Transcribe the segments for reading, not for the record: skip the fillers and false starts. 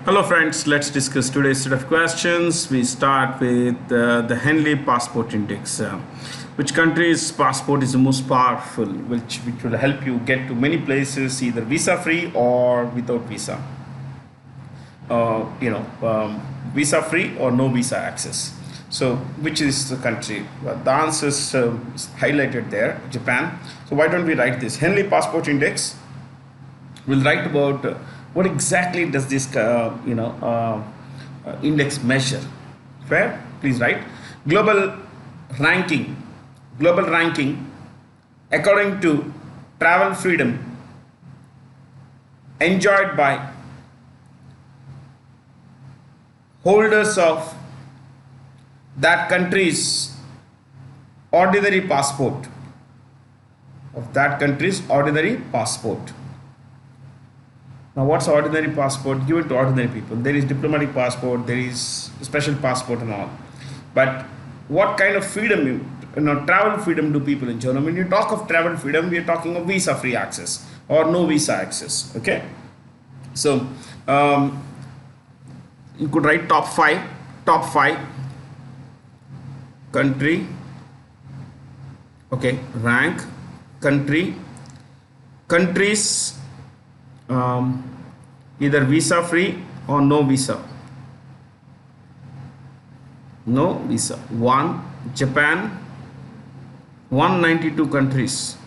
Hello friends, let's discuss today's set of questions. We start with the Henley Passport Index. Which country's passport is the most powerful, which will help you get to many places either visa free or without visa. Visa free or no visa access. So, which is the country? The answer is highlighted there, Japan. So, why don't we write this? Henley Passport Index. We'll write about what exactly does this index measure. Fair? Please write. Global ranking. Global ranking according to travel freedom enjoyed by holders of that country's ordinary passport. Of that country's ordinary passport. Now, what's ordinary passport? Given to ordinary people. There is diplomatic passport, there is special passport and all. But what kind of freedom, travel freedom do people enjoy? When you talk of travel freedom, we are talking of visa-free access or no visa access. Okay. So, you could write top five country. Okay, rank countries. Either visa free or no visa. No visa. 1. Japan. 192 countries.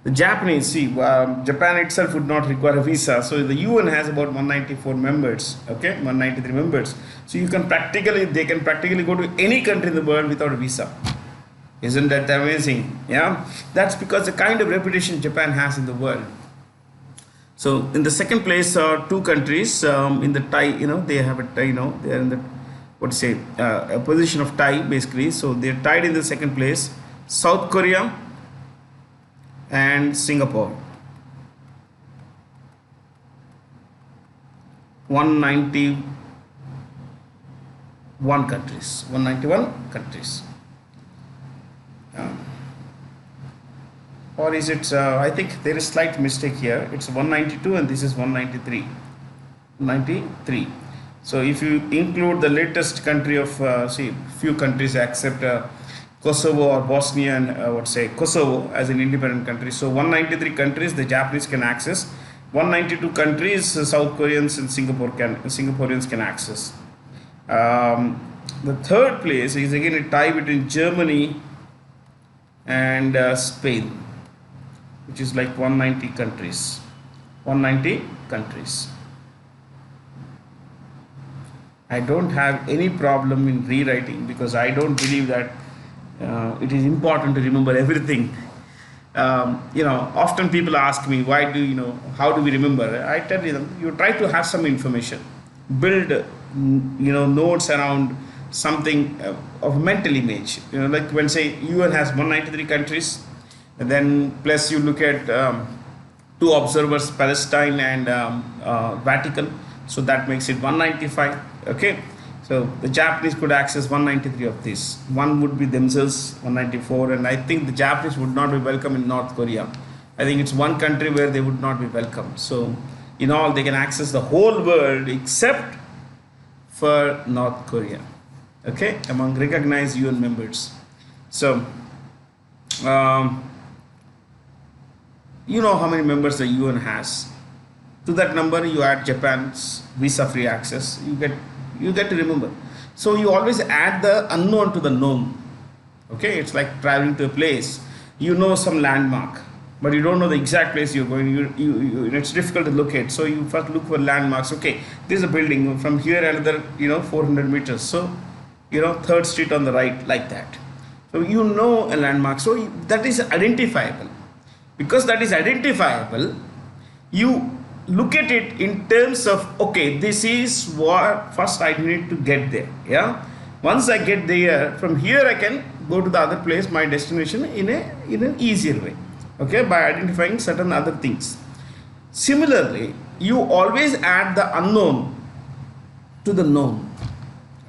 The Japanese, Japan itself would not require a visa. So the UN has about 194 members. Okay, 193 members. So they can practically go to any country in the world without a visa. Isn't that amazing? Yeah, that's because the kind of reputation Japan has in the world. So in the second place are two countries in the tie. They have a tie. They are in the a position of tie basically. So they are tied in the second place. South Korea and Singapore. 191 countries. 191 countries. Or is it, I think there is slight mistake here. It's 192 and this is 193. 93. So if you include the latest country of, few countries except Kosovo or Bosnia and Kosovo as an independent country. So 193 countries the Japanese can access. 192 countries South Koreans and Singaporeans can access. The third place is again a tie between Germany and Spain, which is like 190 countries. 190 countries. I don't have any problem in rewriting because I don't believe that it is important to remember everything. Often people ask me, how do we remember? I tell them, you try to have some information, build, notes around something of mental image. Like when say UN has 193 countries, and then plus you look at two observers, Palestine and Vatican, so that makes it 195. Okay, so the Japanese could access 193 of these. One would be themselves 194, and I think the Japanese would not be welcome in North Korea. I think it's one country where they would not be welcome. So in all, they can access the whole world except for North Korea. Okay, among recognized UN members. So you know how many members the UN has. To that number you add Japan's visa free access, you get to remember. So you always add the unknown to the known. Okay, it's like traveling to a place. You know some landmark, but you don't know the exact place you're going. It's difficult to locate. So you first look for landmarks. Okay, this is a building from here another 400 meters. So 3rd Street on the right, like that. So you know a landmark. So that is identifiable. Because that is identifiable, you look at it in terms of, okay, this is what first I need to get there. Yeah, once I get there, from here I can go to the other place, my destination, in an easier way. Okay, by identifying certain other things. Similarly, you always add the unknown to the known.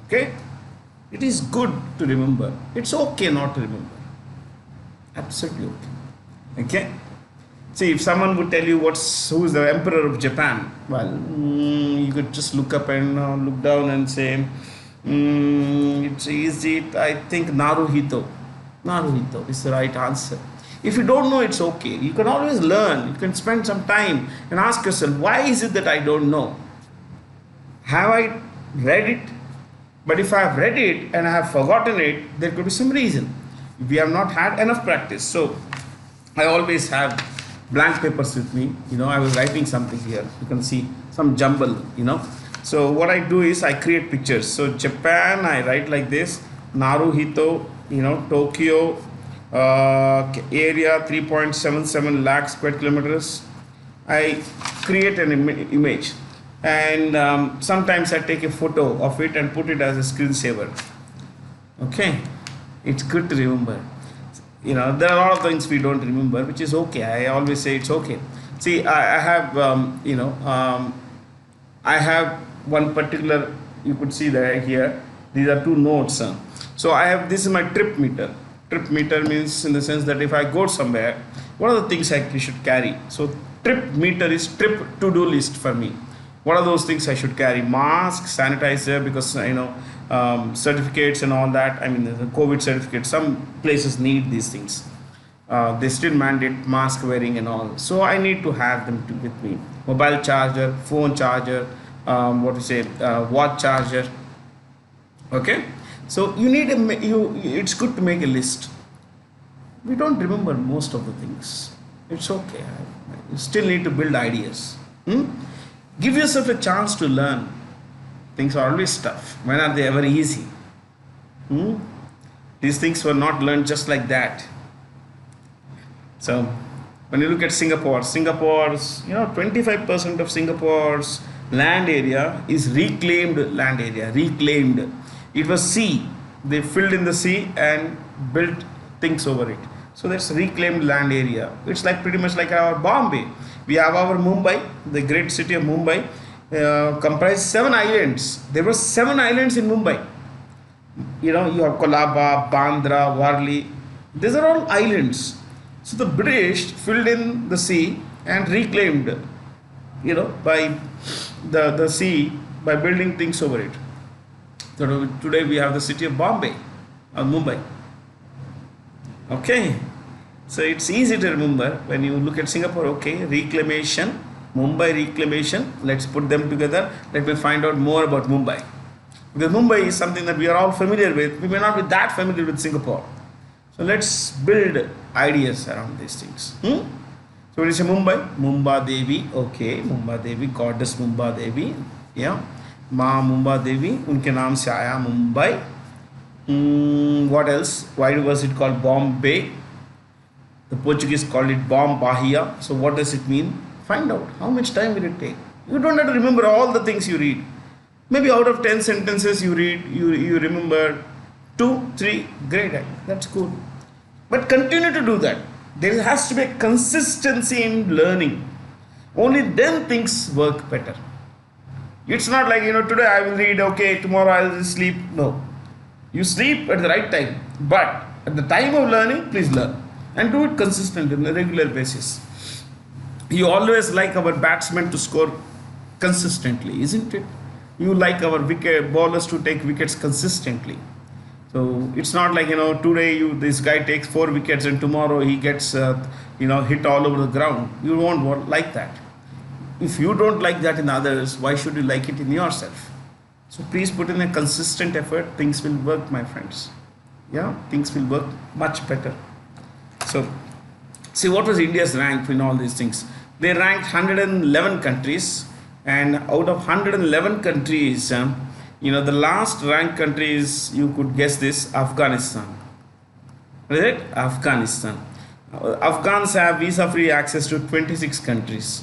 Okay, it is good to remember. It's okay not to remember. Absolutely okay. Okay. See, if someone would tell you who is the emperor of Japan, well, you could just look up and look down and say, it's easy. I think Naruhito. Naruhito is the right answer. If you don't know, it's okay. You can always learn. You can spend some time and ask yourself, why is it that I don't know? Have I read it? But if I have read it and I have forgotten it, there could be some reason. We have not had enough practice. So I always have blank papers with me. I was writing something here. You can see some jumble. So what I do is I create pictures. So Japan, I write like this: Naruhito, Tokyo, area 3.77 lakh square kilometers. I create an image, and sometimes I take a photo of it and put it as a screensaver. Okay, it's good to remember. There are a lot of things we don't remember, which is okay. I always say it's okay. See, I have I have one particular, you could see that here, these are two notes. So I have, this is my trip meter. Trip meter means in the sense that if I go somewhere, what are the things I should carry? So trip meter is trip to-do list for me. What are those things I should carry? Mask, sanitizer, because certificates and all that. I mean, the COVID certificate, some places need these things. They still mandate mask wearing and all. So I need to have them with me. Mobile charger, phone charger, watch charger. Okay. So you need it's good to make a list. We don't remember most of the things. It's okay. You still need to build ideas. Give yourself a chance to learn. Things are always tough. When are they ever easy? These things were not learned just like that. So when you look at Singapore's 25% of Singapore's land area is reclaimed land area. Reclaimed. It was sea. They filled in the sea and built things over it. So that's reclaimed land area. It's like pretty much like our Bombay. We have our Mumbai, the great city of Mumbai, comprised 7 islands. There were 7 islands in Mumbai. You have Colaba, Bandra, Worli. These are all islands. So the British filled in the sea and reclaimed, by the sea by building things over it. So today we have the city of Bombay or Mumbai. Okay. So it's easy to remember when you look at Singapore. Okay, reclamation, Mumbai reclamation. Let's put them together. Let me find out more about Mumbai. Because Mumbai is something that we are all familiar with. We may not be that familiar with Singapore. So let's build ideas around these things. So when you say Mumbai, Mumba Devi. Okay, Mumba Devi, goddess Mumba Devi. Yeah, Ma Mumba Devi. Unke naam se aaya Mumbai. What else? Why was it called Bombay? The Portuguese called it Bom Bahia. So what does it mean? Find out. How much time will it take? You don't have to remember all the things you read. Maybe out of 10 sentences you read, you remember 2, 3, great. That's good. But continue to do that. There has to be a consistency in learning. Only then things work better. It's not like, today I will read, okay, tomorrow I will sleep. No. You sleep at the right time. But at the time of learning, please learn. And do it consistently on a regular basis. You always like our batsmen to score consistently, isn't it? You like our wicket bowlers to take wickets consistently. So it's not like, today this guy takes 4 wickets and tomorrow he gets hit all over the ground. You won't like that. If you don't like that in others, why should you like it in yourself? So please put in a consistent effort. Things will work, my friends. Yeah, things will work much better. So, see, what was India's rank in all these things? They ranked 111 countries, and out of 111 countries, the last ranked country is, you could guess this, Afghanistan. Is it? Afghanistan. Afghans have visa-free access to 26 countries.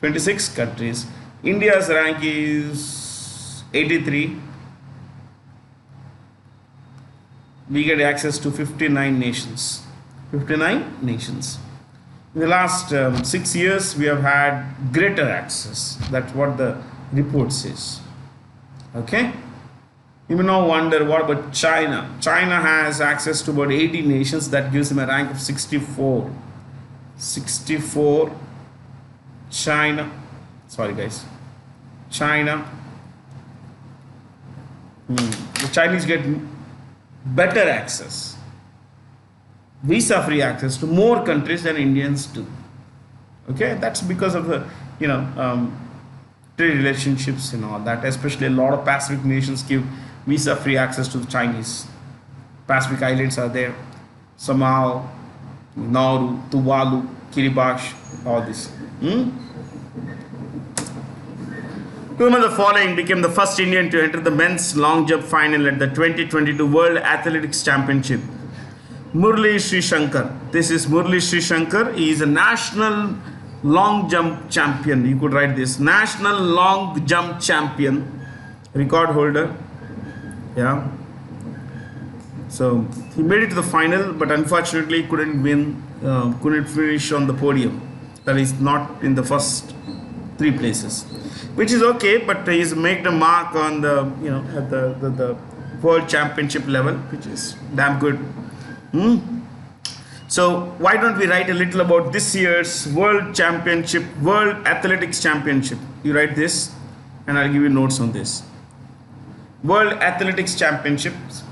26 countries. India's rank is 83. We get access to 59 nations. 59 nations. In the last 6 years, we have had greater access. That's what the report says. Okay? You may now wonder, what about China? China has access to about 80 nations. That gives them a rank of 64. 64. China, sorry guys, China. The Chinese get better access, visa free access to more countries than Indians do. Okay, that's because of the trade relationships and all that. Especially a lot of Pacific nations give visa free access to the Chinese. Pacific islands are there: Samoa, Nauru, Tuvalu, Kiribati, all this. Whom of the following became the first Indian to enter the men's long jump final at the 2022 World Athletics Championship? Murli Sri Shankar. This is Murli Sri Shankar. He is a national long jump champion. You could write this: national long jump champion, record holder. Yeah. So he made it to the final, but unfortunately couldn't win, couldn't finish on the podium. That is not in the first three places, which is okay. But he's made a mark on the at the world championship level, which is damn good. So why don't we write a little about this year's World Championship, World Athletics Championship? You write this, and I'll give you notes on this. World Athletics Championships.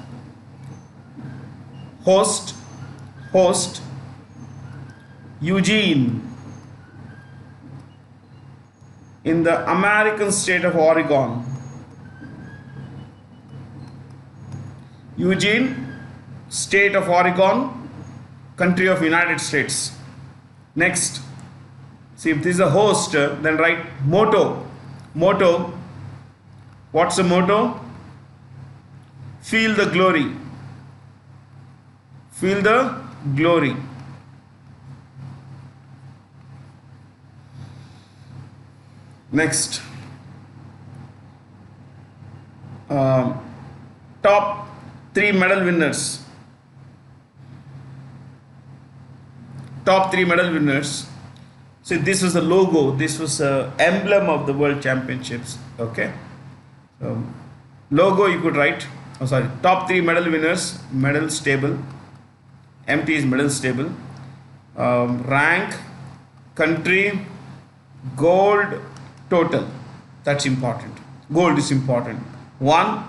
Host Eugene, in the American state of Oregon. Eugene, state of Oregon, country of United States. Next, see if this is a host, then write motto. Motto. What's the motto? Feel the glory. Feel the glory. Next, top 3 medal winners. Top 3 medal winners. So this was the logo. This was the emblem of the World Championships. Okay. Logo you could write. Oh, sorry. Top 3 medal winners. Medals table. MT is medals table. Rank, country, gold, total. That's important. Gold is important. 1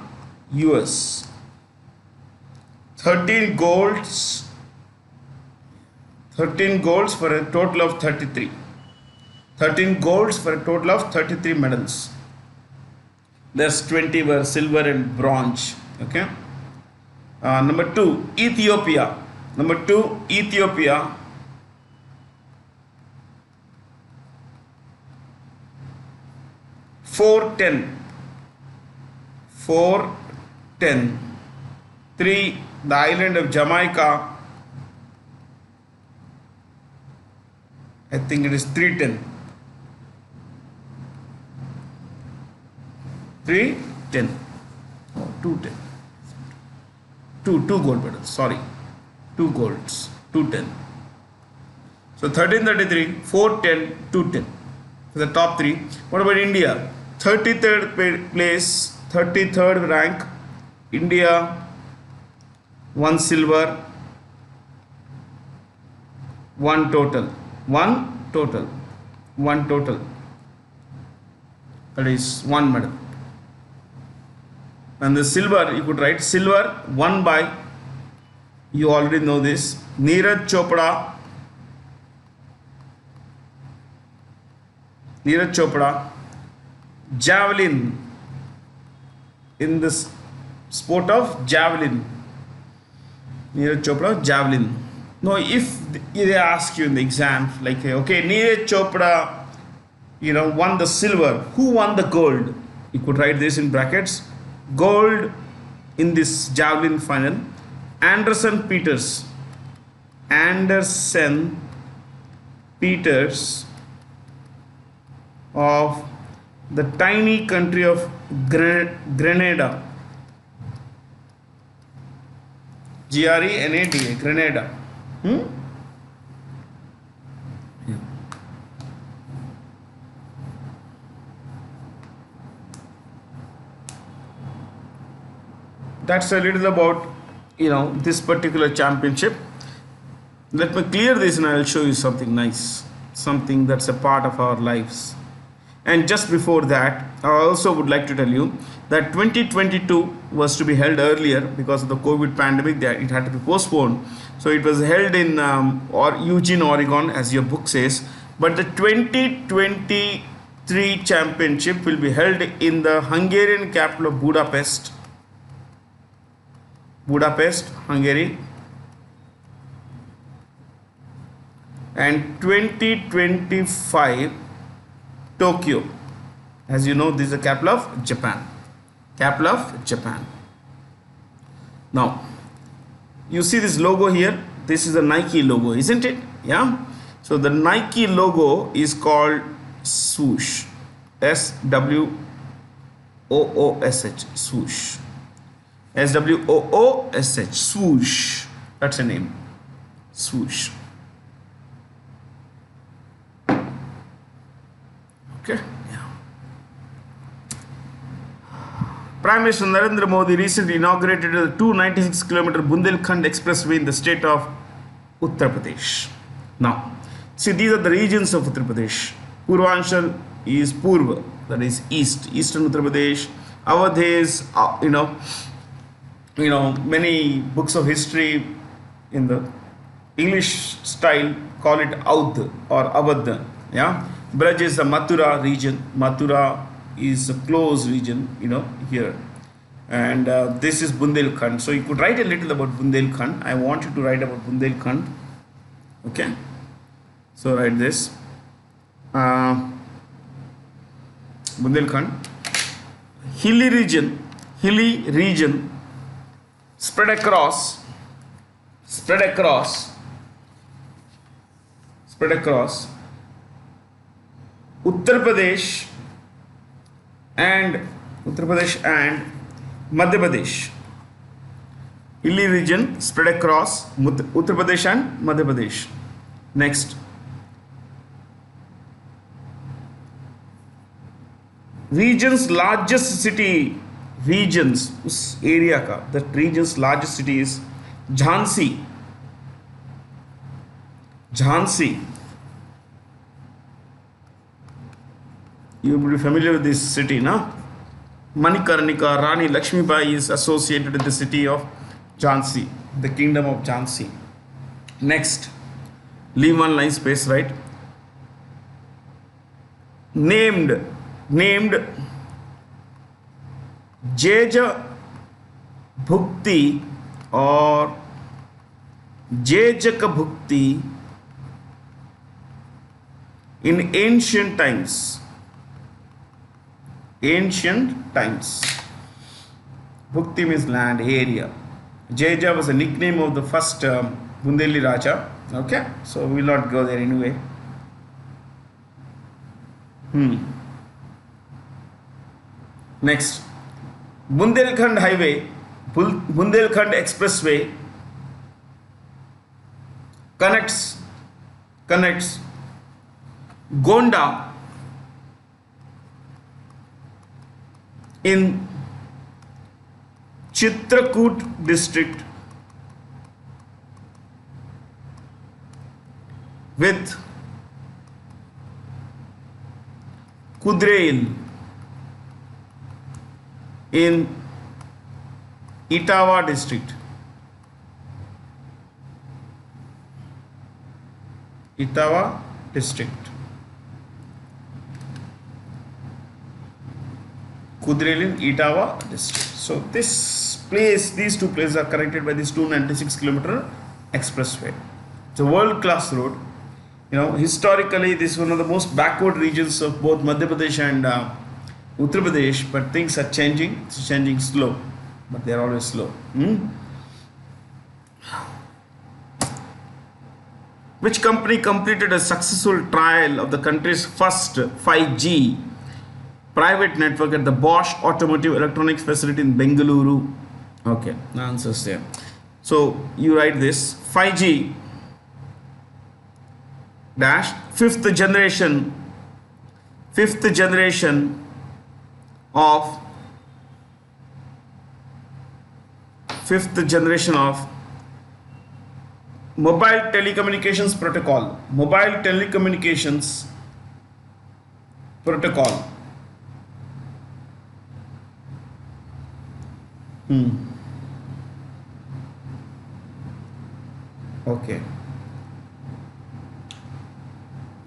US. 13 golds. 13 golds for a total of 33. 13 golds for a total of 33 medals. There's 20 were silver and bronze. Okay. Number 2, Ethiopia. Number 2, Ethiopia. 410. 410. 3, the island of Jamaica. I think it is 310. 310. Oh, 210. 2 gold medals. Sorry. 2 golds. 210. So 1333, 410, 210. For the top 3. What about India? 33rd place, 33rd rank. India, 1 silver, 1 total. 1 total. 1 total. That is 1 medal. And the silver, you could write silver won by, you already know this, Neeraj Chopra. Neeraj Chopra. Javelin, in this sport of javelin. Neeraj Chopra, javelin. Now, if they ask you in the exam, like, okay, Neeraj Chopra, won the silver, who won the gold? You could write this in brackets. Gold in this javelin final. Anderson Peters. Anderson Peters of the tiny country of Grenada. Grenada. Grenada. Yeah. That's a little about this particular championship. Let me clear this and I'll show you something nice, something that's a part of our lives. And just before that, I also would like to tell you that 2022 was to be held earlier because of the COVID pandemic. That it had to be postponed. So it was held in Eugene, Oregon, as your book says. But the 2023 championship will be held in the Hungarian capital of Budapest. Budapest, Hungary. And 2025 Tokyo. As you know, this is the capital of Japan. Capital of Japan. Now, you see this logo here. This is the Nike logo, isn't it? Yeah. So the Nike logo is called swoosh. S-W-O-O-S-H. Swoosh. S-W-O-O-S-H. Swoosh. That's a name. Swoosh. Okay. Yeah. Prime Minister Narendra Modi recently inaugurated the 296-kilometer Bundelkhand Expressway in the state of Uttar Pradesh. Now, see, these are the regions of Uttar Pradesh. Purvanchal is Purva, that is east, eastern Uttar Pradesh. Awadh is, many books of history in the English style call it Audh or Awadh. Yeah. Braj is the Mathura region. Mathura is a close region, here. And this is Bundelkhand. So you could write a little about Bundelkhand. I want you to write about Bundelkhand. Okay. So write this. Bundelkhand. Hilly region spread across Uttar Pradesh and Madhya Pradesh. Hilly region spread across Uttar Pradesh and Madhya Pradesh. Next. Region's largest city. Regions, उस area का, the region's largest city is Jhansi. You will be familiar with this city, no? Manikarnika, Rani Lakshmibai is associated with the city of Jhansi, the kingdom of Jhansi. Next, leave one line space, right? Named Jeja Bhukti or Jejaka Bhukti in ancient times. Bhukti means land, area. Jeja was a nickname of the first Bundeli Raja. Okay, so we will not go there anyway. Next, Bundelkhand Highway, Bundelkhand Expressway connects Gonda in Chitrakoot district with Kudrel in Etawah district. Etawah district. Kudrel in Etawah district. So these two places are connected by this 296-kilometer expressway. It's a world-class road. Historically, this is one of the most backward regions of both Madhya Pradesh and Uttar Pradesh, but things are changing. It's changing slow, but they are always slow. Which company completed a successful trial of the country's first 5G private network at the Bosch Automotive Electronics facility in Bengaluru? Okay, the answer is there. So you write this 5G dash fifth generation of Mobile telecommunications protocol. Mobile telecommunications protocol. Okay.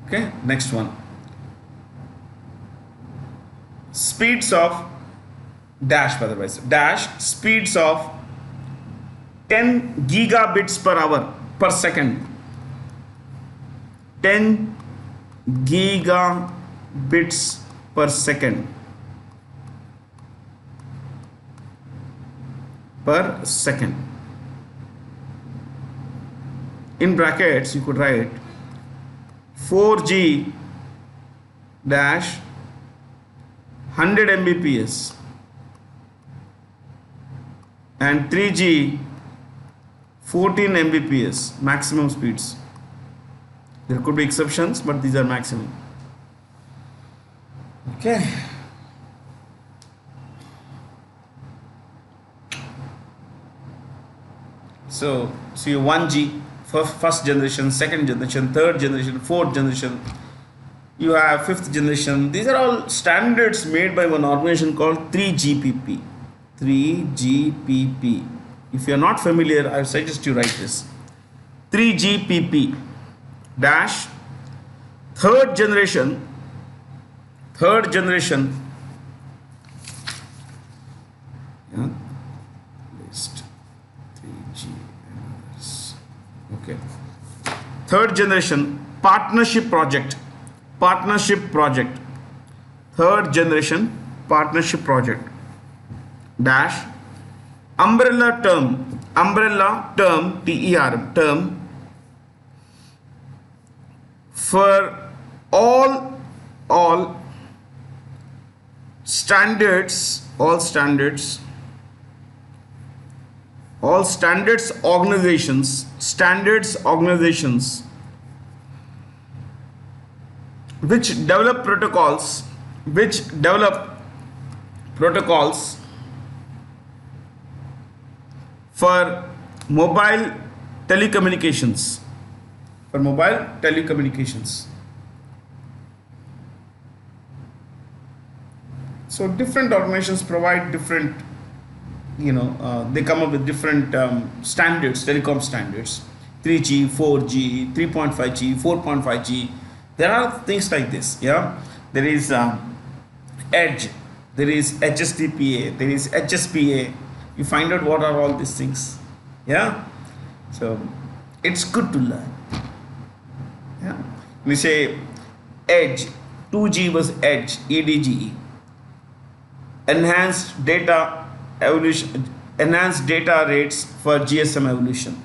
Okay. Next one. Speeds of dash, by the way. Dash speeds of 10 gigabits per hour per second. 10 gigabits per second. Per second. In brackets, you could write 4G dash 100 Mbps and 3G 14 Mbps maximum speeds. There could be exceptions, but these are maximum. Okay. So see 1G, first generation, second generation, third generation, fourth generation. You have fifth generation. These are all standards made by one organization called 3GPP. 3GPP. If you are not familiar, I suggest you write this. 3GPP dash third generation. Yeah. List 3G and others. Okay. Third generation partnership project. Third generation partnership project dash umbrella term term for all standards organizations which develop protocols for mobile telecommunications. So different organizations provide different, they come up with different standards, telecom standards, 3G, 4G, 3.5G, 4.5G. There are things like this. Yeah, there is Edge, there is HSDPA, there is HSPA. You find out what are all these things. Yeah, so it's good to learn. Yeah, we say Edge, 2G was Edge, EDGE, enhanced data rates for GSM evolution.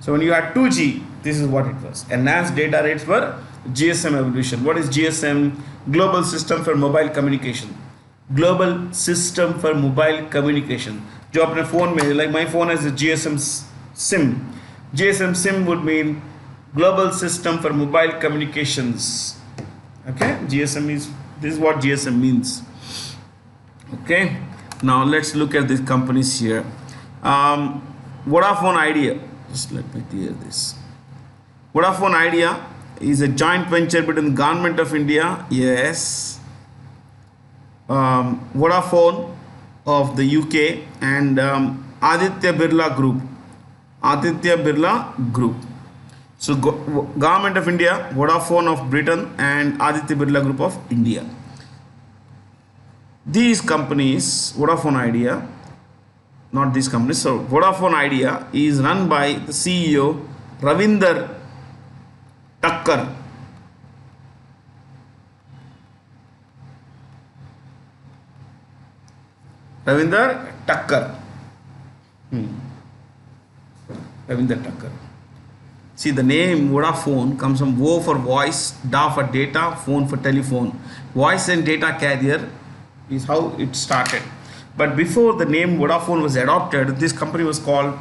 So when you had 2G, this is what it was. Enhanced data rates for GSM evolution. What is GSM? Global System for Mobile Communication. जो अपने phone में, like my phone has a GSM SIM. GSM SIM would mean Global System for Mobile Communications. Okay, this is what GSM means. Okay, now let's look at these companies here. Vodafone Idea. Just let me clear this. Vodafone Idea is a joint venture between the Government of India, yes, Vodafone of the UK, and Aditya Birla Group. So Government of India, Vodafone of Britain, and Aditya Birla Group of India. These companies, Vodafone Idea, not these companies. So Vodafone Idea is run by the CEO Ravinder Takkar. Ravinder Takkar. See, the name Vodafone comes from Vo for voice, Da for data, phone for telephone. Voice and data carrier is how it started. But before the name Vodafone was adopted, this company was called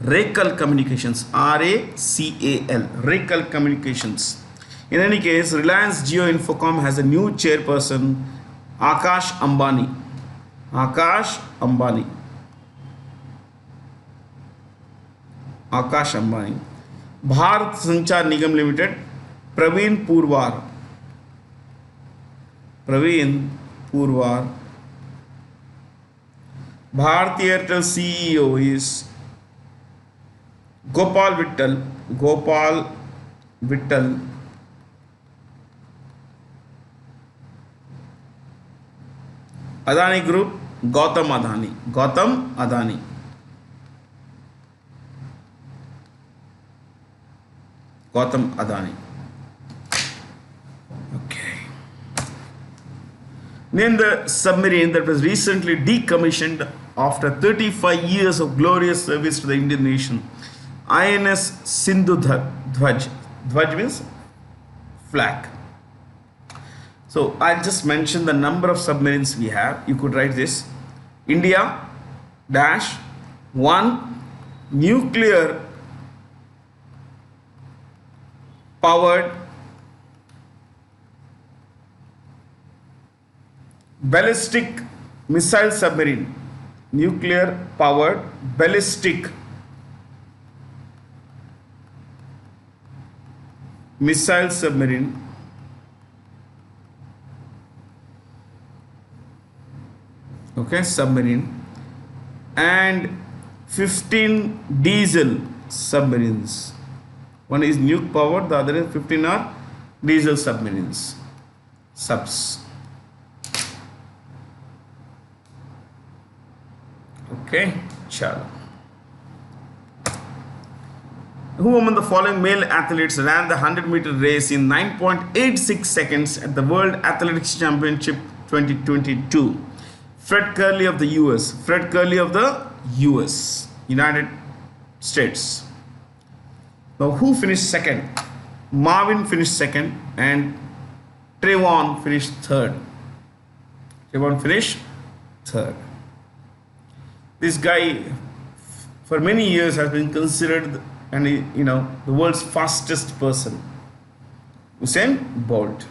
Racal Communications. RACAL. Racal Communications. In any case, Reliance Jio Infocom has a new chairperson, Akash Ambani. Bharat Sanchar Nigam limited, Praveen Purwar, Praveen Purwar. Bharti Airtel CEO is Gopal Vittal, Gopal Vittal. Adani Group, Gautam Adani, Gautam Adani. Gautam Adani. Okay. Name the submarine that was recently decommissioned after 35 years of glorious service to the Indian nation. INS Sindhu Dhwaj. Dhwaj means flag. So I'll just mention the number of submarines we have. You could write this. India dash 1 nuclear powered ballistic missile submarine. Nuclear powered ballistic missile submarine. Okay, submarine. And 15 diesel submarines. One is nuke powered, the other is 15 are diesel submarines. Subs. Okay, chalo. Who among the following male athletes ran the 100-meter race in 9.86 seconds at the World Athletics Championship 2022? Fred Curley of the US. Fred Curley of the US, United States. Now, who finished second? Marvin finished second and Trayvon finished third. Trayvon finished third. This guy for many years has been considered the world's fastest person. Usain Bolt.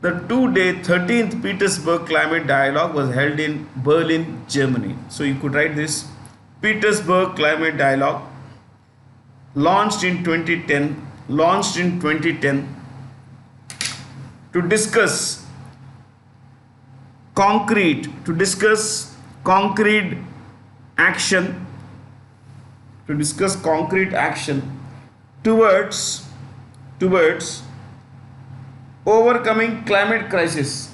The 2-day 13th Petersburg Climate Dialogue was held in Berlin, Germany. So you could write this. Petersburg Climate Dialogue launched in 2010 to discuss concrete action towards overcoming climate crisis.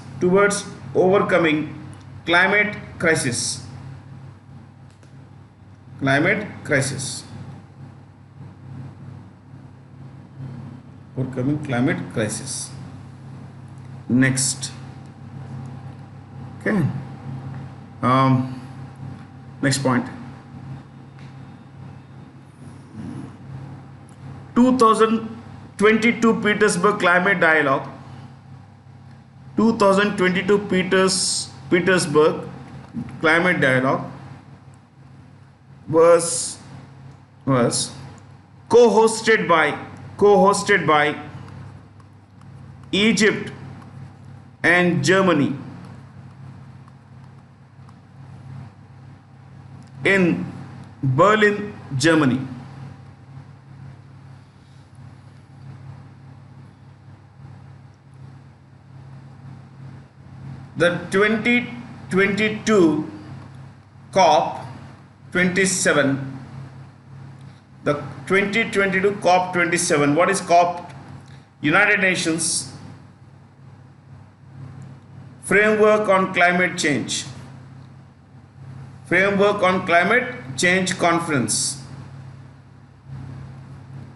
Overcoming climate crisis. Next. Okay. Next point. 2022 Petersburg Climate Dialogue. 2022 Petersburg Climate Dialogue was co-hosted by Egypt and Germany in Berlin, Germany. The 2022 COP27. The 2022 COP27. What is COP? United Nations Framework on Climate Change. Framework on Climate Change Conference.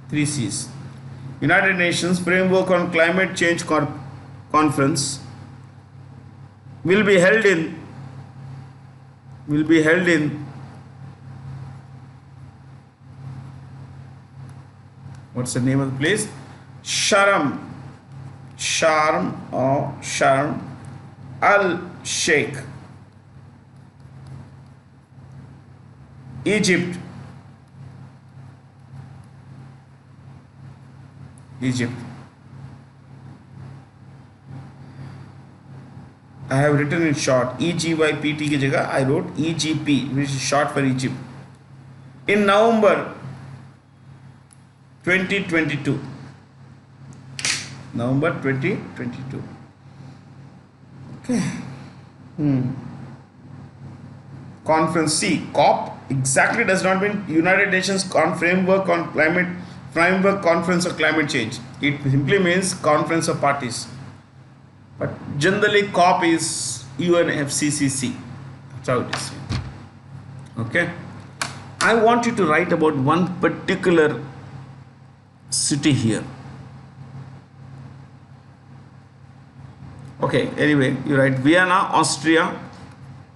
3 C's. United Nations Framework on Climate Change Conference will be held in what's the name of the place? Sharm Al Sheikh, Egypt. I have written in short EGYPT की जगह I wrote EGP, which is short for Egypt. In November 2022. November 2022. Okay. Conference C. COP exactly does not mean United Nations Framework on Climate Framework Conference on Climate Change. It simply means Conference of Parties. But generally COP is UNFCCC. That's how it is. Okay. I want you to write about one particular city here. Okay, anyway, you write Vienna, Austria,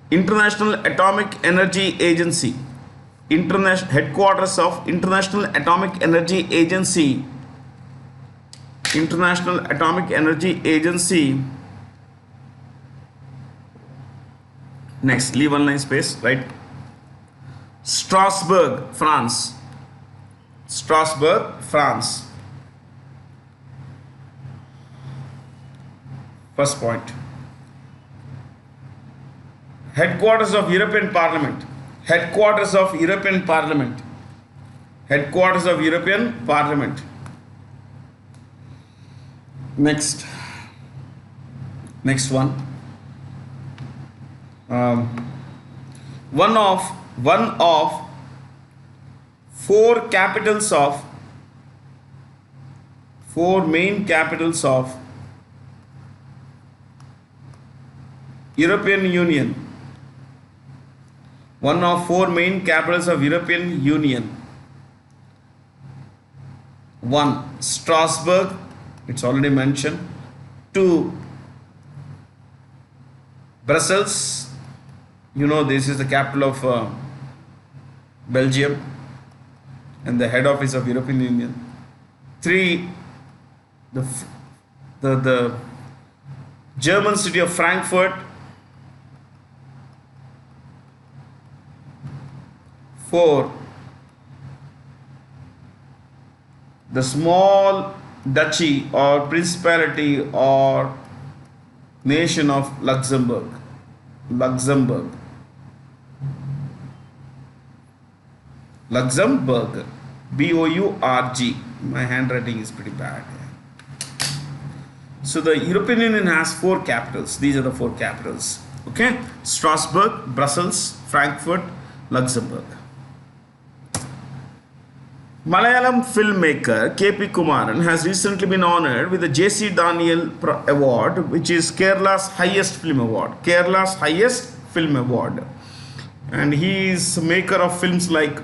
International Atomic Energy Agency, International Headquarters of International Atomic Energy Agency, International Atomic Energy Agency. Next, leave one line space, right? Strasbourg, France. Strasbourg, France. First point. Headquarters of European Parliament. Headquarters of European Parliament. Headquarters of European Parliament. Next one. One of four main capitals of European Union. One of four main capitals of European Union. 1. Strasbourg, it's already mentioned. 2. Brussels, you know this is the capital of Belgium and the head office of European Union. 3. The German city of Frankfurt. 4. The small duchy or principality or nation of Luxembourg. Luxembourg. B-O-U-R-G. My handwriting is pretty bad. So the European Union has four capitals. These are the four capitals. Okay. Strasbourg, Brussels, Frankfurt, Luxembourg. Malayalam filmmaker K.P. Kumaran has recently been honored with the J.C. Daniel Award, which is Kerala's highest film award. Kerala's highest film award. And he is maker of films like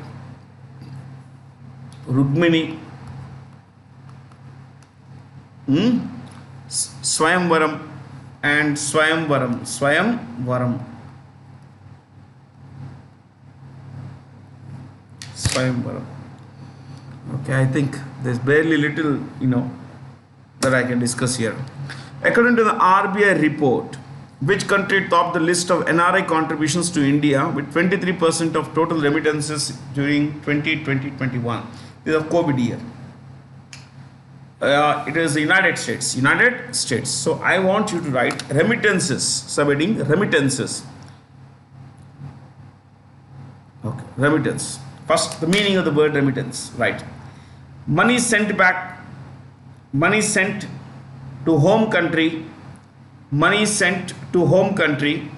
Rukmini, Swayamvaram and Swayamvaram. Okay, I think there's barely little, that I can discuss here. According to the RBI report, which country topped the list of NRI contributions to India with 23% of total remittances during 2020-21? This is a COVID year. It is the United States. United States. So I want you to write remittances. Subheading remittances. Okay, remittance. First, the meaning of the word remittance. Right. Money sent back. Money sent to home country. Money sent to home country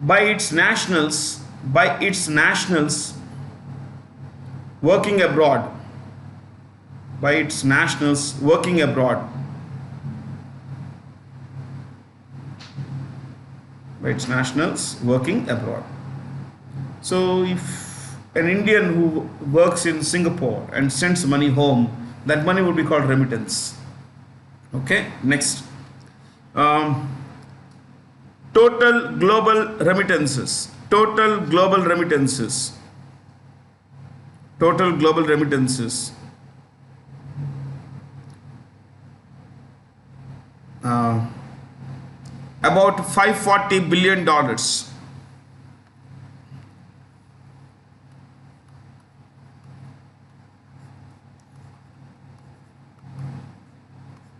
by its nationals. Working abroad. By its nationals working abroad. By its nationals working abroad. So if an Indian who works in Singapore and sends money home, that money would be called remittance. Okay, next. Total global remittances. Total global remittances. Total global remittances. About $540 billion.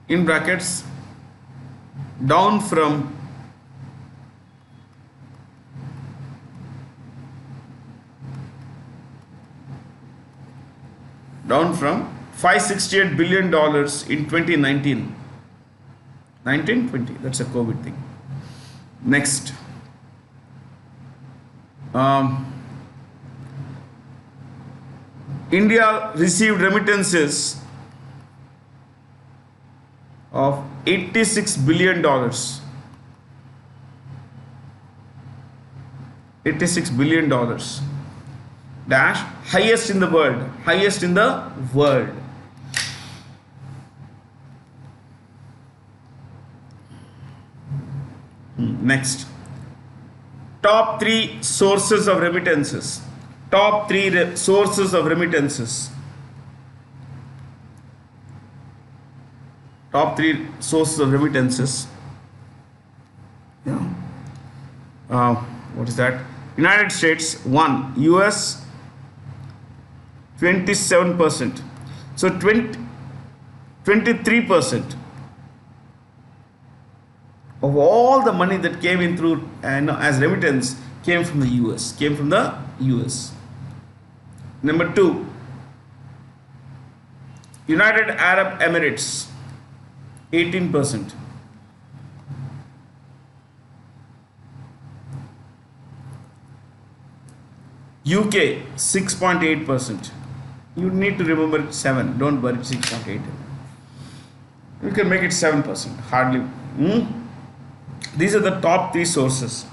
In brackets, down from down from $568 billion in 2019. 1920, that's a COVID thing. Next. India received remittances of $86 billion. $86 billion. Dash, highest in the world. Highest in the world. Next. Top 3 sources of remittances. Top 3 sources of remittances. Top 3 sources of remittances. Yeah. What is that? United States 1, US 27%. So 23% of all the money that came in through as remittance came from the US. Came from the US. Number 2, United Arab Emirates 18%. UK 6.8%. You need to remember 7. Don't worry, 6.8. You can make it 7%. Hardly. These are the top 3 sources.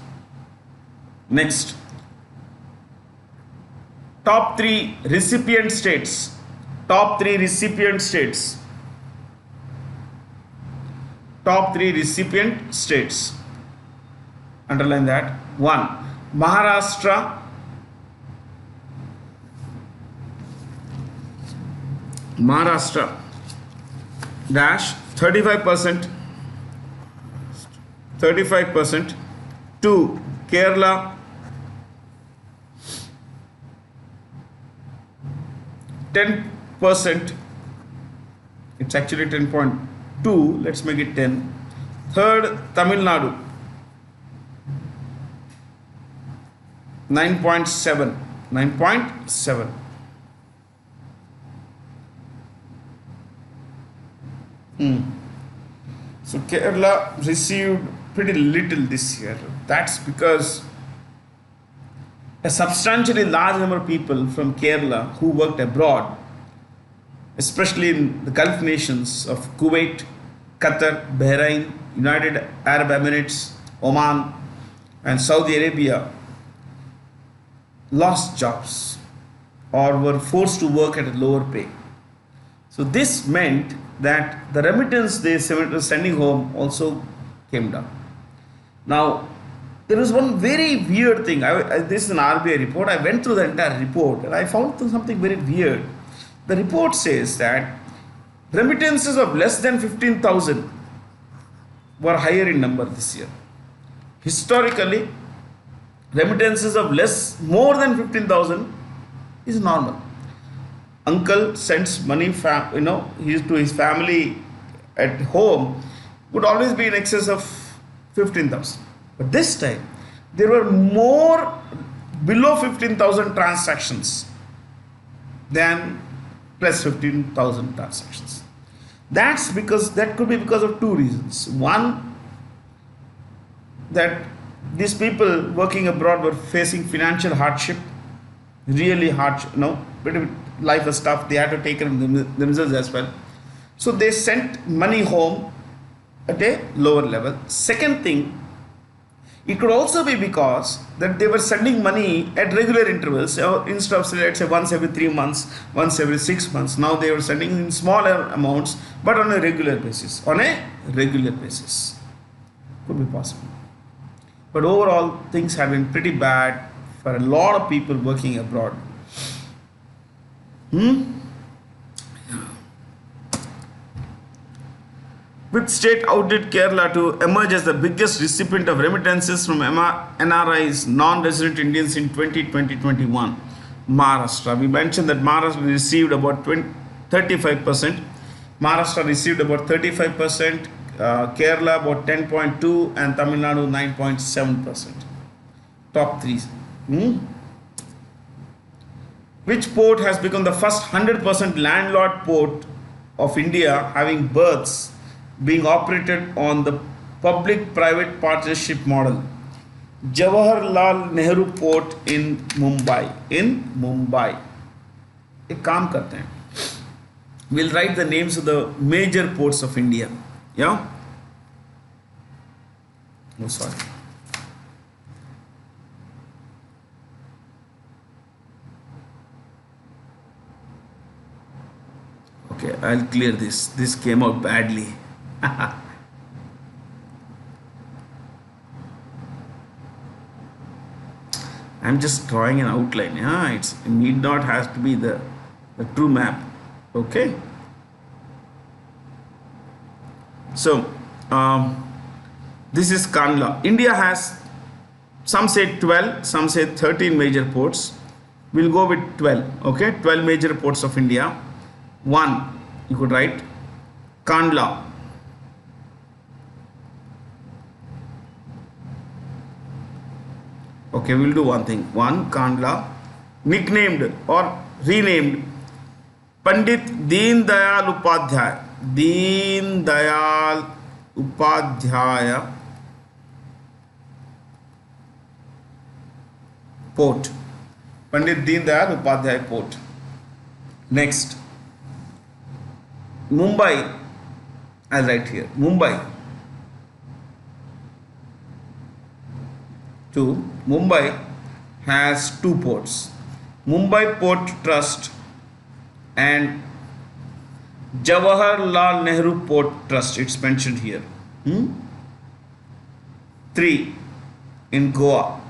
Next. Top 3 recipient states. Top 3 recipient states. Top 3 recipient states. Underline that. 1. Maharashtra. Maharashtra dash 35%. 35%. 2. Kerala 10%. It's actually 10.2. Let's make it 10. Third, Tamil Nadu 9.7. 9.7. So Kerala received pretty little this year. That's because a substantially large number of people from Kerala who worked abroad, especially in the Gulf nations of Kuwait, Qatar, Bahrain, United Arab Emirates, Oman, and Saudi Arabia, lost jobs or were forced to work at a lower pay. So this meant that the remittance they were sending home also came down. Now, there was one very weird thing. This is an RBI report. I went through the entire report and I found something very weird. The report says that remittances of less than 15,000 were higher in number this year. Historically, remittances of more than 15,000 is normal. Uncle sends money to his family at home would always be in excess of 15,000. But this time there were more below 15,000 transactions than plus 15,000 transactions. That could be because of 2 reasons. One, that these people working abroad were facing financial hardship, really hardship, pretty life was tough. They had to take care of themselves as well. So they sent money home at a lower level. Second thing, it could also be because that they were sending money at regular intervals. Instead of, let's say, once every 3 months, once every 6 months, now they were sending in smaller amounts, but on a regular basis. On a regular basis. Could be possible. But overall, things have been pretty bad for a lot of people working abroad. Which state outdid Kerala to emerge as the biggest recipient of remittances from NRIs, non-resident Indians in 2020-21? Maharashtra. We mentioned that Maharashtra received about 35%. Maharashtra received about 35%, Kerala about 10.2%, and Tamil Nadu 9.7%. Top 3. Which port has become the first 100% landlord port of India, having berths being operated on the public private partnership model? Jawaharlal Nehru Port in Mumbai. In Mumbai. एक काम करते हैं. We'll write the names of the major ports of India. Yeah? Oh, sorry. Okay, I'll clear this. This came out badly. I'm just drawing an outline. Yeah, it need not have to be the true map. Okay. So, this is Kandla. India has, some say 12, some say 13 major ports. We'll go with 12. Okay, 12 major ports of India. One, you could write Kandla. Okay, we'll do one thing. One, Kandla, nicknamed or renamed Pandit Deen Dayal Upadhyay. Deen Dayal Upadhyaya Port. Pandit Deen Dayal Upadhyay Port. Next, Mumbai. I'll write here. Mumbai. Two. Mumbai has two ports. Mumbai Port Trust and Jawaharlal Nehru Port Trust. It's mentioned here. 3 in Goa.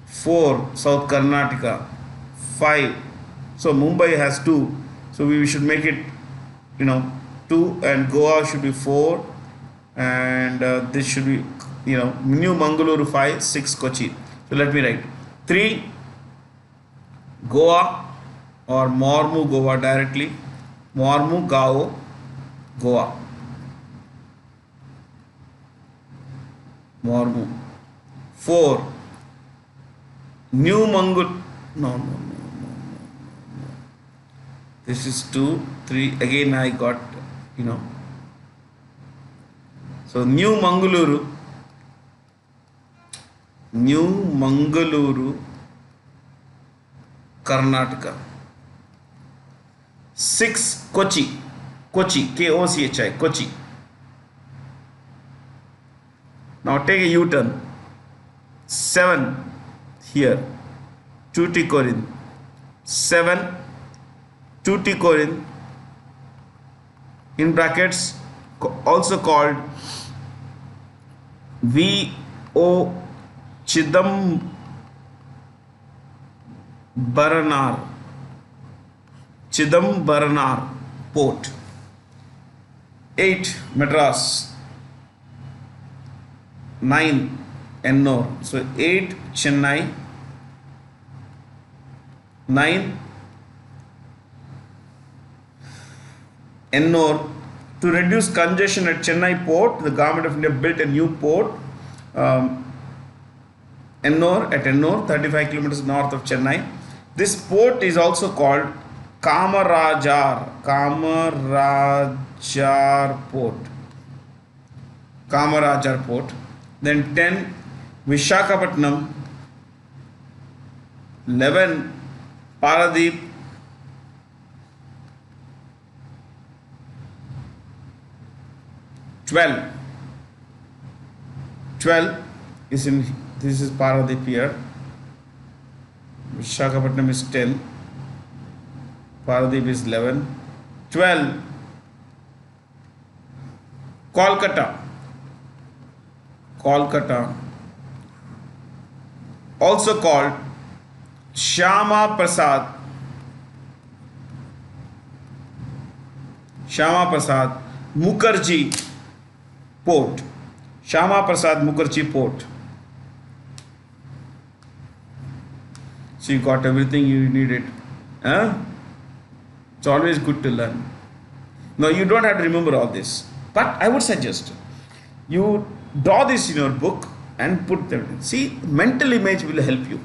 4 South Karnataka. 5. So Mumbai has 2. So we should make it, 2, and Goa should be 4, and this should be, New Mangaluru 5, 6 Kochi. So let me write 3 Goa or Mormu Goa directly. Mormu Gao Goa. Mormu. 4 New Mangal. No. This is 2, 3. Again I got, So New Mangaluru. New Mangaluru, Karnataka. 6 Kochi. Kochi. Kochi. Kochi. Now take a U-turn. 7 here. Tuticorin. 7 Tuticorin, in brackets, also called V.O. Chidambaranar Port. 8 Madras. 9 Ennore. So 8 Chennai. 9 Ennore. To reduce congestion at Chennai port, the government of India built a new port, Ennore, 35 kilometers north of Chennai. This port is also called Kamarajar Port. Then 10 Vishakhapatnam. 11 Paradeep. 12 is in, this is Paradeep here. Vishakhapatnam is 10. Paradeep is 11. 12 Kolkata, also called Shyama Prasad Mukherjee Port. Shyama Prasad Mukherjee Port. So you got everything you needed. It's always good to learn. Now you don't have to remember all this, but I would suggest you draw this in your book and put them. See, mental image will help you.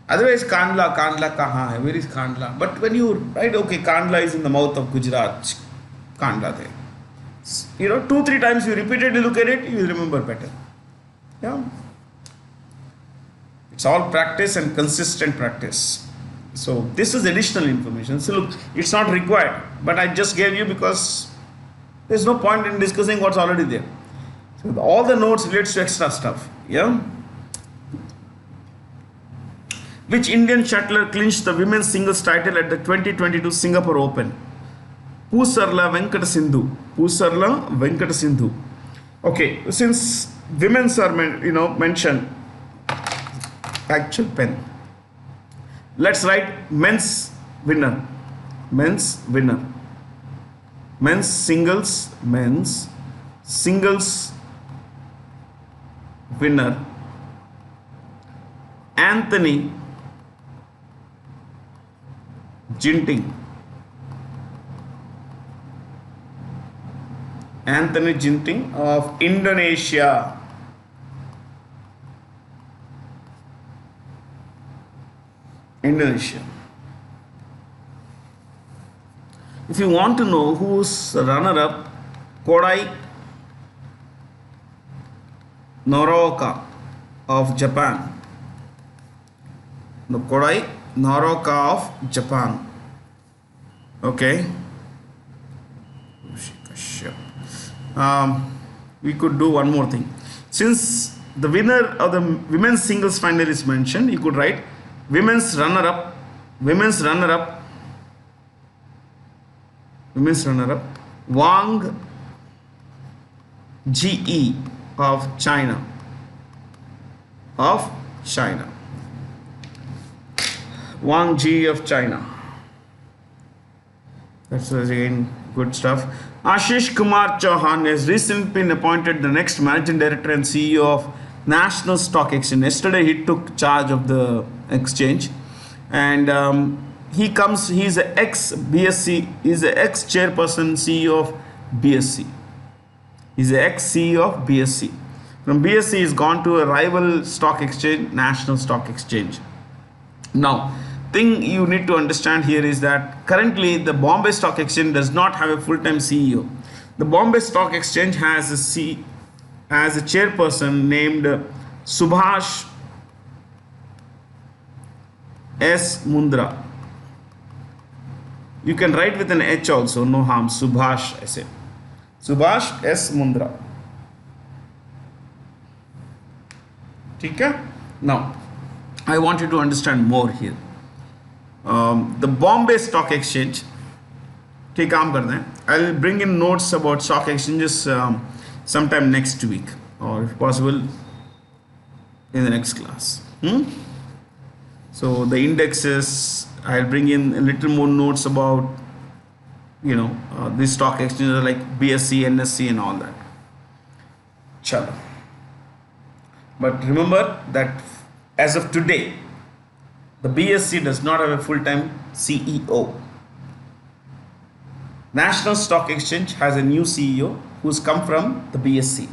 Otherwise, Kandla kahan hai? Where is Kandla? But when you write, okay, Kandla is in the mouth of Gujarat, Kandla there. You know, 2-3 times you repeatedly look at it, you will remember better. Yeah. It's all practice and consistent practice. So this is additional information. So look, it's not required, but I just gave you because there's no point in discussing what's already there. So all the notes relates to extra stuff. Yeah. Which Indian shuttler clinched the women's singles title at the 2022 Singapore Open? Pusarla Venkata Sindhu. Pusarla Venkata Sindhu. Okay, since women's are mentioned, actual pen. Let's write men's winner. Men's winner. Men's singles winner. Anthony Ginting. Anthony Ginting of Indonesia. Indonesia. If you want to know who's runner-up, Kodai Noroka of Japan. No, Kodai Noroka of Japan. Okay. We could do one more thing. Since the winner of the women's singles final is mentioned, you could write women's runner-up, Wang Ge of China. Wang Ge of China. That's again good stuff. Ashish Kumar Chauhan has recently been appointed the next managing director and CEO of National Stock Exchange. Yesterday he took charge of the exchange, and he's an ex BSC, he's an ex chairperson CEO of BSC. He's an ex CEO of BSC. From BSC he's gone to a rival stock exchange, National Stock Exchange. Now, thing you need to understand here is that currently the Bombay Stock Exchange does not have a full-time CEO. The Bombay Stock Exchange has a chairperson named Subhash S. Mundra. You can write with an H also, no harm. Subhash S. Subhash S. Mundra. Okay? Now, I want you to understand more here. The Bombay Stock Exchange, take काम करते हैं. I'll bring in notes about stock exchanges sometime next week, or if possible in the next class. So the indexes, I'll bring in a little more notes about these stock exchanges like BSC, NSE and all that. Chalo. But remember that as of today, the BSC does not have a full-time CEO. National Stock Exchange has a new CEO who's come from the BSC.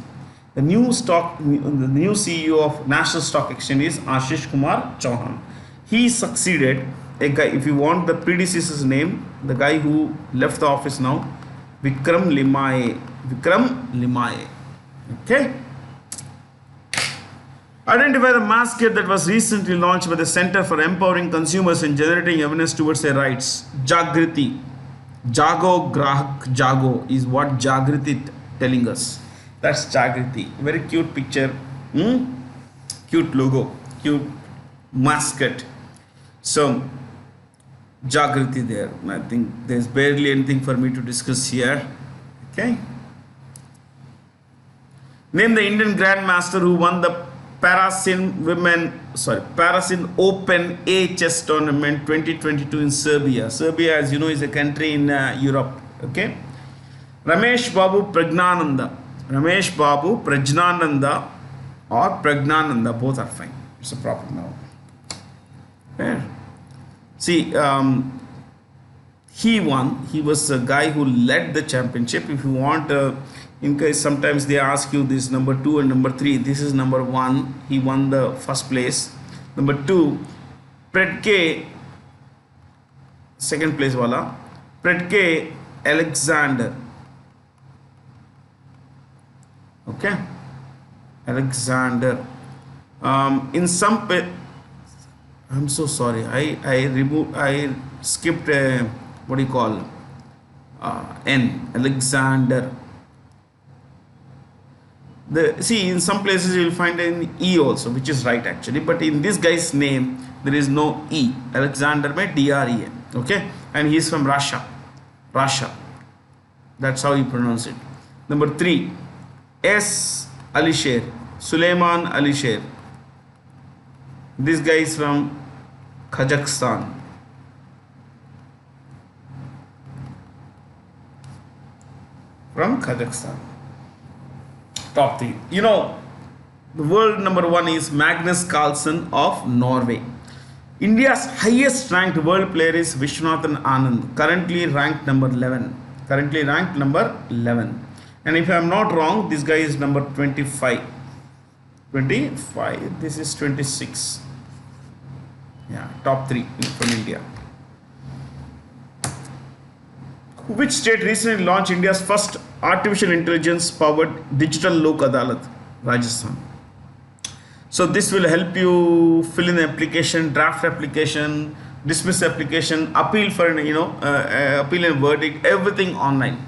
The new CEO of National Stock Exchange is Ashish Kumar Chauhan. He succeeded a guy, if you want the predecessor's name, the guy who left the office now, Vikram Limaye. Okay. Identify the mascot that was recently launched by the Center for Empowering Consumers and Generating Awareness Towards Their Rights. Jagriti. Jago Grahak Jago is what Jagriti telling us. That's Jagriti. Very cute picture. Cute logo. Cute mascot. So, Jagriti there. I think there's barely anything for me to discuss here. Okay. Name the Indian Grandmaster who won the Parasin Open A chess tournament 2022 in Serbia. Serbia, as you know, is a country in Europe. Okay. Ramesh Babu Pragnananda. Or Pragnananda, both are fine. It's a proper noun. Yeah. See, he won. He was a guy who led the championship. If you want, in case sometimes they ask you this number 2 and number 3, this is number 1. He won the first place. Number 2, Predke, second place wala, Predke Alexander. Okay, Alexander. In some I'm so sorry, I skipped what do you call N, Alexander. See, in some places you will find an E also, which is right actually, but in this guy's name there is no E. Alexander mein DREN. Okay, and he is from Russia. That's how you pronounce it. Number 3, S. Alisher, Suleiman Alisher. This guy is from Kazakhstan. Top 3. The world number 1 is Magnus Carlsen of Norway. India's highest ranked world player is Vishwanathan Anand, currently ranked number 11. And if I am not wrong, this guy is number 25. This is 26. Yeah, top 3 from India. Which state recently launched India's first artificial intelligence powered digital Lok Adalat? Rajasthan. So this will help you fill in the application, draft application, dismiss application, appeal for appeal and verdict, everything online.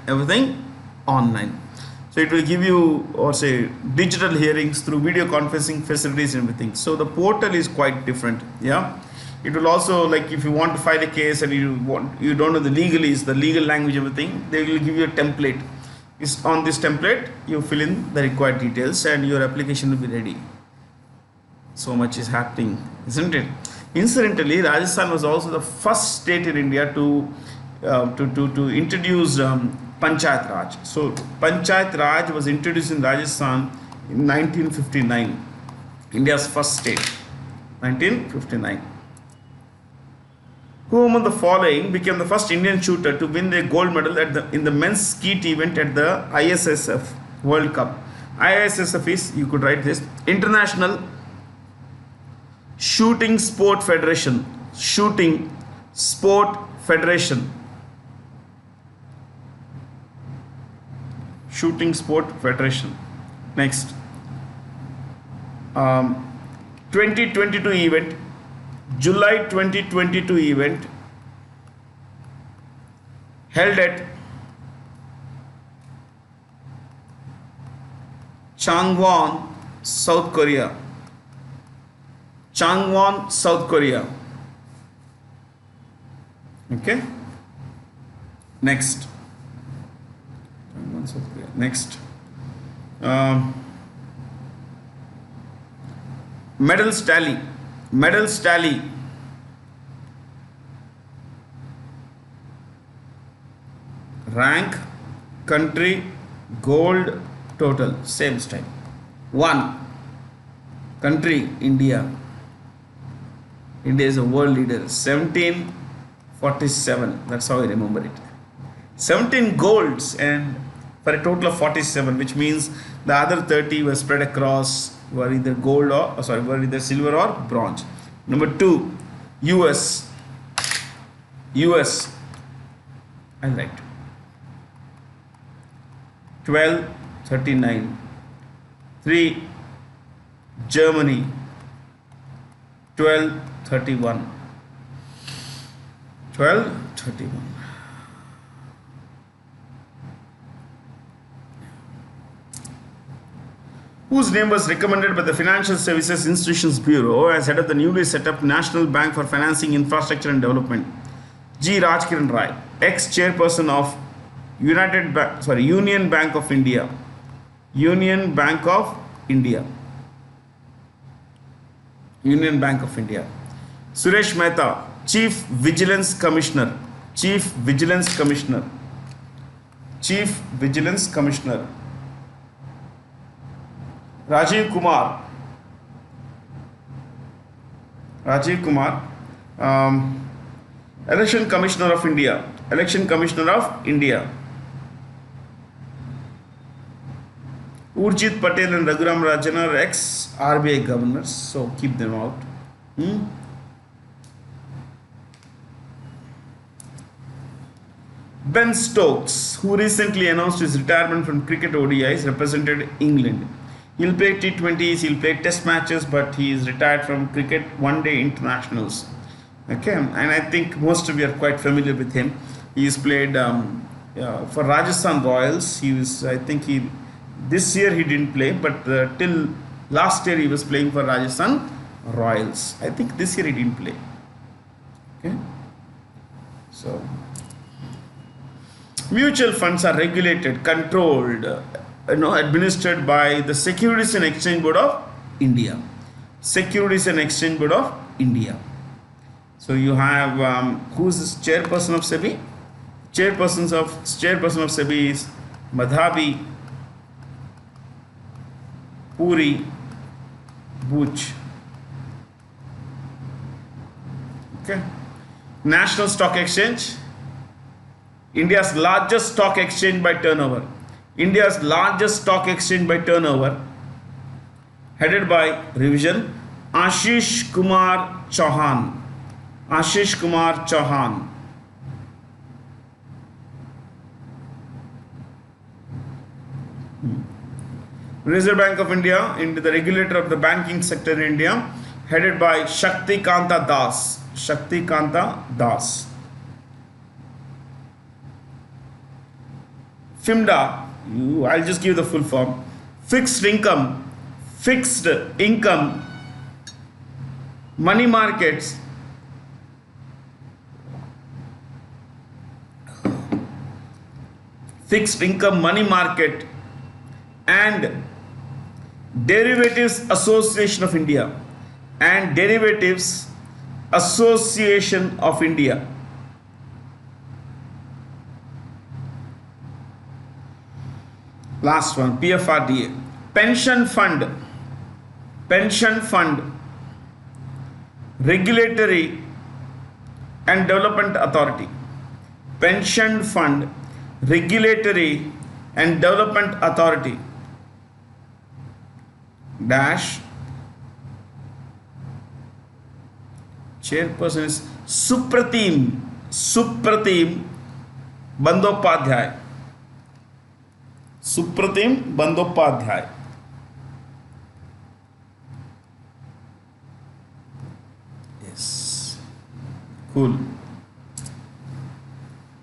So it will give you, or say, digital hearings through video conferencing facilities and everything. So the portal is quite different. Yeah, it will also, like, if you want to file a case and you don't know the legalese, the legal language, everything, they will give you a template. On this template you fill in the required details and your application will be ready. So much is happening, isn't it? Incidentally, Rajasthan was also the first state in India to introduce Panchayat Raj. So Panchayat Raj was introduced in Rajasthan in 1959. India's first state, 1959. Who among the following became the first Indian shooter to win the gold medal in the men's skeet event at the ISSF World Cup? ISSF is, you could write this, International Shooting Sport Federation. Shooting Sport Federation. Shooting Sport Federation. Next. 2022 event. July 2022 event held at Changwon, South Korea. Okay. Next. Medals tally. Rank, country, gold, total, same style. 1. Country, India. India is a world leader. 1747. That's how I remember it. 17 golds and for a total of 47, which means the other 30 were spread across, were either were either silver or bronze. Number 2, US. I'll write 1239. 3, Germany, 1231. Whose name was recommended by the Financial Services Institutions Bureau as head of the newly set up National Bank for Financing Infrastructure and Development? G. Rajkiran Rai, ex-chairperson of Union Bank of India. Union Bank of India. Suresh Mehta, Chief Vigilance Commissioner. Rajiv Kumar, Election Commissioner of India. Urjit Patel and Raghuram Rajan are ex-RBI governors, so keep them out. Ben Stokes, who recently announced his retirement from cricket ODIs, represented England. He'll play T20s, he'll play test matches, but he is retired from cricket one day internationals. Okay, and I think most of you are quite familiar with him. He's played for Rajasthan Royals. He was, I think this year he didn't play, but till last year he was playing for Rajasthan Royals. I think this year he didn't play. Okay, so mutual funds are regulated, controlled, administered by the Securities and Exchange Board of India. Securities and Exchange Board of India. So you have who's the chairperson of SEBI? Chairperson of SEBI is Madhabi Puri Buch. Okay. National Stock Exchange, India's largest stock exchange by turnover. India's largest stock exchange by turnover, headed by revision Ashish Kumar Chauhan. Ashish Kumar Chauhan. Reserve Bank of India, the regulator of the banking sector in India, headed by Shakti Kanta Das. Shakti Kanta Das. FIMDA, I'll just give the full form. Fixed income, money markets, fixed income money market and Derivatives Association of India and Derivatives Association of India. Last one, PFRDA. Pension Fund, Regulatory and Development Authority. Pension Fund, Regulatory and Development Authority. Dash. Chairperson is Supratim Bandyopadhyay. Supratim Bandyopadhyay. Yes. Cool.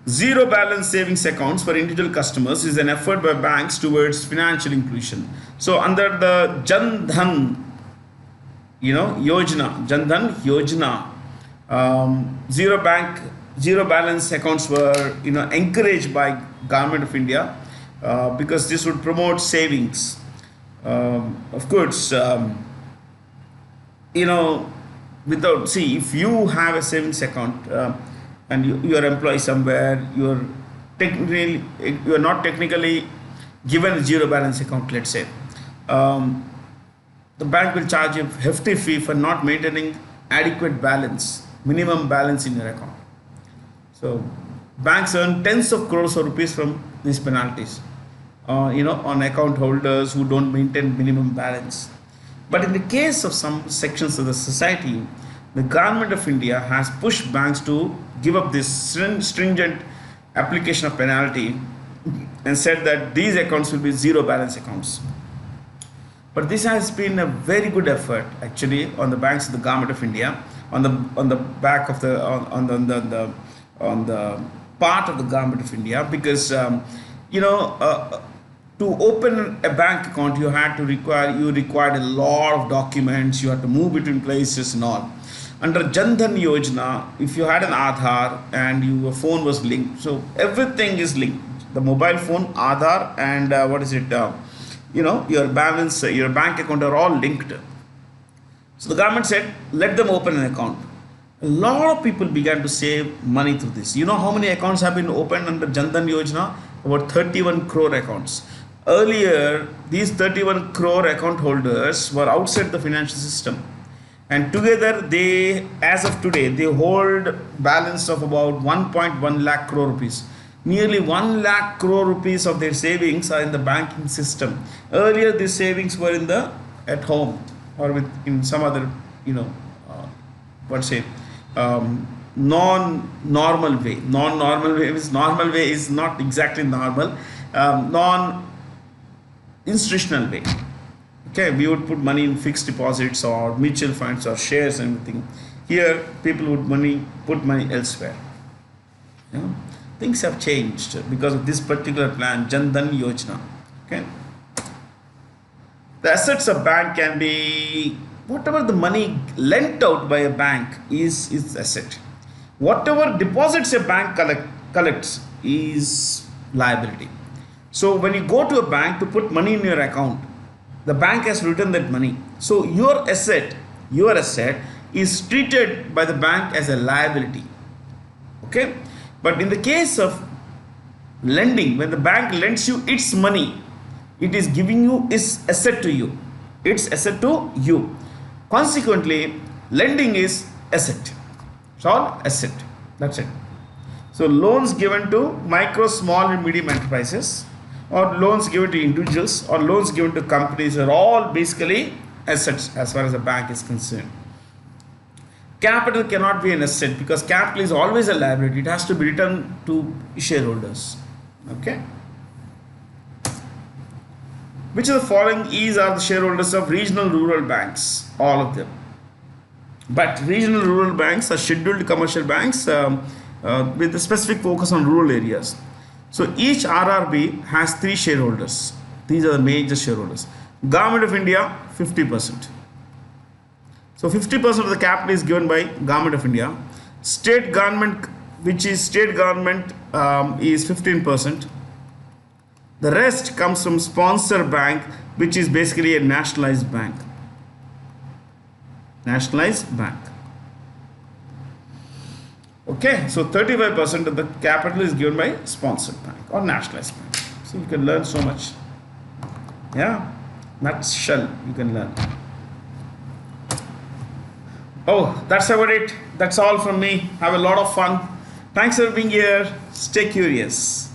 Zero balance savings accounts for individual customers is an effort by banks towards financial inclusion. So under the Jan Dhan, Yojana, zero balance accounts were encouraged by Government of India because this would promote savings. Of course, if you have a savings account and you are employed somewhere, you are not technically given a zero balance account, let's say. The bank will charge a hefty fee for not maintaining adequate balance, minimum balance in your account. So banks earn tens of crores of rupees from these penalties, on account holders who don't maintain minimum balance. But in the case of some sections of the society, the Government of India has pushed banks to give up this stringent application of penalty and said that these accounts will be zero balance accounts. But this has been a very good effort actually on the banks of the Government of India, on the back of on the part of the Government of India, because to open a bank account you required a lot of documents. You had to move between places and all. Under Jan Dhan Yojana, if you had an Aadhaar and your phone was linked, so everything is linked. The mobile phone, Aadhaar, and your balance, your bank account are all linked. So the government said, let them open an account. A lot of people began to save money through this. You know how many accounts have been opened under Jan Dhan Yojana? About 31 crore accounts. Earlier, these 31 crore account holders were outside the financial system. And together, as of today, they hold balance of about 1.1 lakh crore rupees. Nearly 1 lakh crore rupees of their savings are in the banking system. Earlier, these savings were at home or in some other, non-normal way. Non-normal way is, normal way is not exactly normal. Non-institutional way. Okay, we would put money in fixed deposits or mutual funds or shares and everything. Here, people would put money elsewhere. You know, things have changed because of this particular plan, Jan Dhan Yojana. Okay, the assets of bank can be whatever the money lent out by a bank is asset. Whatever deposits a bank collects is liability. So when you go to a bank to put money in your account, the bank has returned that money. So your asset is treated by the bank as a liability. Okay, but in the case of lending, when the bank lends you its money, it is giving you its asset to you. It's asset to you. Consequently, lending is asset. It's all asset. That's it. So loans given to micro, small and medium enterprises, or loans given to individuals, or loans given to companies are all basically assets as far as the bank is concerned. Capital cannot be an asset because capital is always a liability. It has to be returned to shareholders. Okay. Which of the following are the shareholders of regional rural banks? All of them. But regional rural banks are scheduled commercial banks with a specific focus on rural areas. So each RRB has 3 shareholders. These are the major shareholders. Government of India, 50%. So 50% of the capital is given by Government of India. State government, which is state government, is 15%. The rest comes from sponsor bank, which is basically a nationalized bank. Nationalized bank. Okay, so 35% of the capital is given by sponsored bank or nationalized bank. So you can learn so much. Yeah, nutshell you can learn. Oh, that's about it. That's all from me. Have a lot of fun. Thanks for being here. Stay curious.